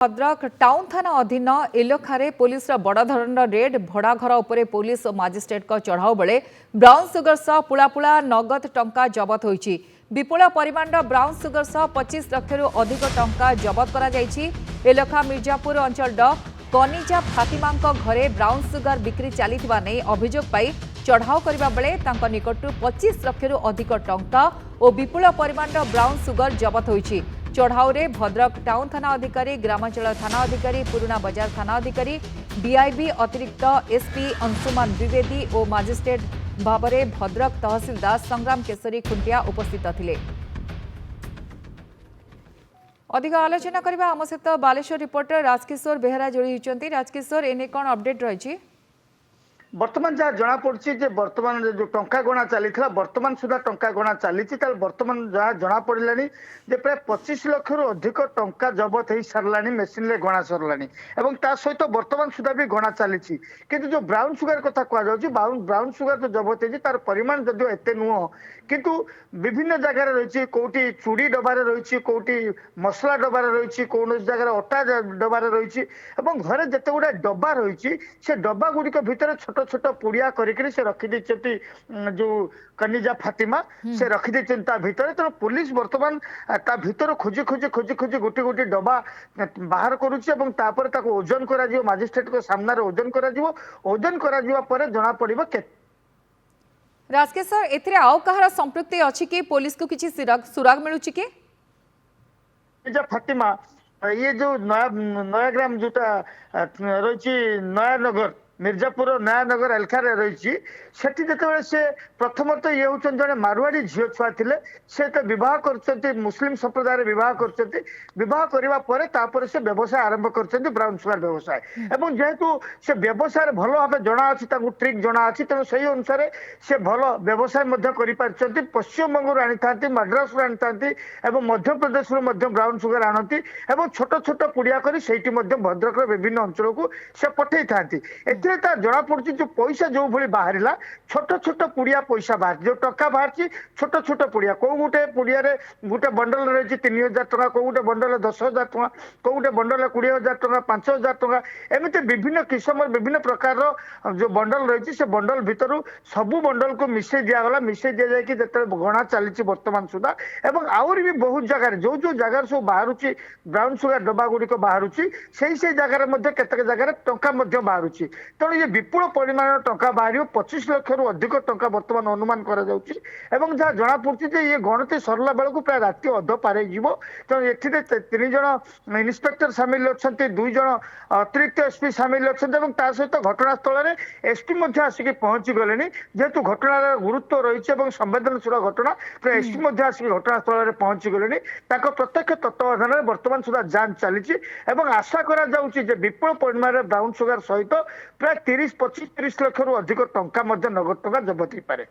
Bhadrak town थाना अधीन इलोखारे police बड़ धरण रेड भड़ा घर उपरे पुलिस और मजिस्ट्रेट को चढ़ाऊ बेले ब्राउन सुगर सह पुलापुला नगद टंका जबत होईछि। विपुल परिमाण ब्राउन सुगर सह 25 लाख रु अधिक टंका जबत करा जायछि। इलोखा मिर्जापुर अंचल कनिजा फातिमा घरे ब्राउन सुगर बिक्री चलीथिबा नै अभियोग पाई चढ़ाऊ करबा बेले तांको निकटरू 25 लाख रु अधिक टंका और विपुल परिमाण ब्राउन सुगर जबत होईछि। चढ़ाऊ रे भद्रक टाउन थाना अधिकारी, ग्रामांचल थाना अधिकारी, पुराना बाजार थाना अधिकारी, डीआईबी अतिरिक्त एसपी अंशुमान द्विवेदी और मजिस्ट्रेट भाव में भद्रक तहसीलदार संग्राम केशरी खुंटिया उपस्थित थिले। अधिक आलोचना करबा आम सहित बालेश्वर रिपोर्टर राजकिशोर बेहरा जोड़ी होती। राजकिशोर एने कौन अपडेट रही? बर्तमान जहाँ जना पड़ी बर्तमान जो टंका गणा चली बर्तमान सुधा टंका गणा चली बर्तमान जहाँ जना पड़ा प्राय 25 लाख रु अधिक टंका जबत हो सारा मेसीन रे गणा सरला सहित बर्तमान सुधा भी गणा चली किंतु जो ब्राउन सुगर कथा कह ब्राउन सुगर जो जबत है तार परिमाण जदिव एत नुह किंतु विभिन्न जगार रही कौटी चूड़ी डबार रही कौटी मसला डबार रही कौन जगार अटा डबार रही घरे जिते गुड़ा डबा रही से डबा गुड़िक भितर छोट छोट पुड़िया करके से रखी जो कनिजा फातिमा से रखी भितर तेणु पुलिस बर्तमान ता भितर खोजी खोजी खोजी खोजी गोटे गोटे डबा बाहर करुच्ची ओजन कर मजिस्ट्रेट को सामने ओजन कर जना पड़िबो के राजकेशर एथिरे आउ कहार संपृक्ति अछि कि पुलिस को किछि सुराग मिलुछि कि फातिमा ये जो नयाग्राम जोटा रही नयानगर मिर्जापुर नयानगर एलखारे रही से प्रथमत ये हूँ जड़े मारवाड़ी झील छुआ थे से तो बह कर मुस्लिम संप्रदाय बह कर से व्यवसाय आरंभ कर ब्राउन सुगर व्यवसाय एवं जेहेतु से व्यवसाय भल भाव जना अच्छी ट्रिक जना अच्छी तेणु से अनुसार से भल व्यवसाय पश्चिमबंग आनी था मद्रास आनी था मध्य प्रदेश ब्राउन सुगर आनती छोट छोट पुड़िया कर भद्रक विभिन्न अंचल को से पठे था जना पड़ी जो पैसा जो भाई बाहर छोट छोट पुड़िया पैसा बाहर जो टका बाहर छोट छोट पुड़िया कौ गोटे पुड़िया गोटे बंडल रही 3000 टका कौ गोटे बंडल 10,000 टका कौ गोटे बंडल 20,000 टका 5,000 टका एमती विभिन्न किस्म विभिन्न प्रकार जो बंडल रही से बंडल भितर सबू बंडल को मिसई दिगला मिसई दि जाए जो गणा चली बर्तमान सुधा एवं आहरी भी बहुत जगह जो जो जगार सब बाहर ब्राउन सुगर डबा गुड़िक बाहर से जगार केतक जगह टंका बाहर तेणु ये विपुल परिमाण टंका बाहर 25 लाख रु अधिक टंका बर्तमान अनुमान करा जहाँ जना पड़ी ये गणति सरला बेलू प्राय राति अध पारे तेणु ये 3 जन इन्स्पेक्टर सामिल अच्छा 2 जन अतिरिक्त एसपी सामिल अच्छा सहित घटनास्थल में एसपी आसिक पहुंची गले जेहेतु घटनार गुरुत्व रही संवेदनशील घटना तो एसपी आसिक घटनास्थल में पहुंची गले प्रत्यक्ष तत्वावधान में बर्तमान सुधा जांच चली आशा करा विपुल परिमाण ब्राउन सुगर सहित प्राय 30-25-30 लाख रु अधिक टंका नगद टंका जबत हो पारे।